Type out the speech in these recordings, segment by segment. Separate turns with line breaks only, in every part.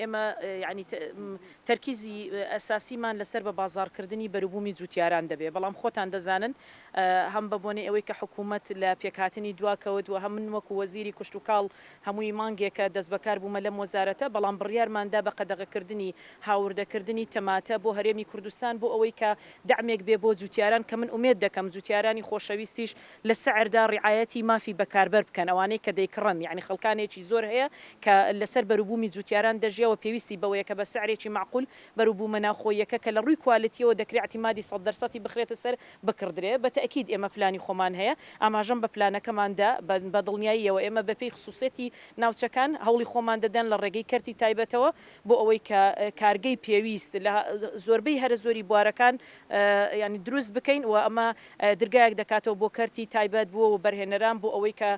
ئێمە ینی تەرکیزی ئەساسیمان لەسەر بە بازارکردنی بەروبوومی جوتیاران دەبێت بەڵام خۆتان دەزانن هەم بەبوونی ئەوەی کە حکوومەت لە پێکهاتنی دواکەوت و هەمن وەکو وەزیری کوشت و کاڵ هەمووی مانگێکە دەست بەکار بوومە لەم وەزارەتە بەڵام بڕیارماندا بە قەدەغەکردنی هاوردەکردنی تەماتە بۆ هەرێمی کوردستان بۆ ئەوەی کە دەعمێک بێ بۆ جوتیاران کە من ئومێد دەکەم جوتیارانی خۆشەویستیش لە سەعردا ڕعایەتی مافی بەکاربەر بکەن ئەوانەی کە دەیکڕن یعنی خەڵکانێکی زۆر هەیە کە لەسەر بەروبوومی جوتیاران دەژیەوە پێویستی بەوەیە کە بە سعرێکی معقول بەروبوومە ناوخۆیەکە کە لە ڕووی کوالیتیەوە دەکرێت اعتیمادی 100% بخرێتە سەر بکردرێ بە تەکید ئێمە پلانی خۆمان هەیە ئاماژەم بە پلانەکەماندا بە دڵنیاییەوە ئێمە بەپێی خصوصێتی ناوچەکان هەوڵی خۆمان دەدەن لە ڕێگەی کەرتی تایبەتەوە بۆ ئەوەی کە کارگەی پێویست لە زۆربەی هەرە زۆری بوارەکان ینی دروست بکەین و ئەمە درگایەک دەکاتەوە بۆ کەرتی تایبەت بووە و بەرهێنەران بۆ ئەوەی کە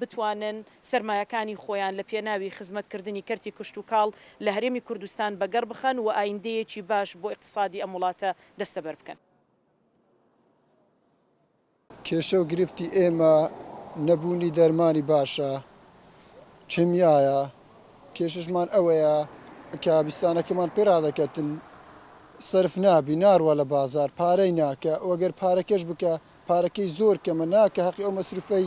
بتوانن سەرمایەکانی خۆیان لە پێناوی خزمەتکردنی کەرتی کوشت و کاڵ لە هەرێمی کوردستان بەگەڕ بخەن و ئایندەیەکی باش بۆ اقتصادی ئەم وڵاتە دەستەبەر بکەن.
کێشە و گرفتی ئێمە نەبوونی دەرمانی باشە چمیایە کێششمان ئەوەیە کە بیستانەکەمان پێرادەکەتن سرف نابی ناڕوە لە بازار پارەی ناکە ئەوەگەر پارەکەش بکە پارەکەی زۆر کەمە ناکە حەقی ئەو مەسروفەی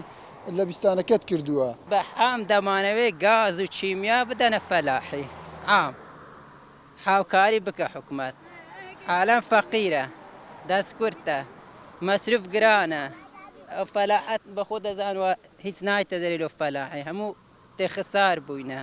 لە بیستانەکەت کردووە
بە عام دەمانەوێت گاز و چیمیا بدەنە فەلاحی عام هاوکاری بکە حکوومەت حالان فەقیرە دەستکورتە مەسروف گرانە ئەو فەلاحەت بەخۆ دەزانوە هیچ نایتە دەرێ لەو فەلاحی هەموو تێخسار بووینە.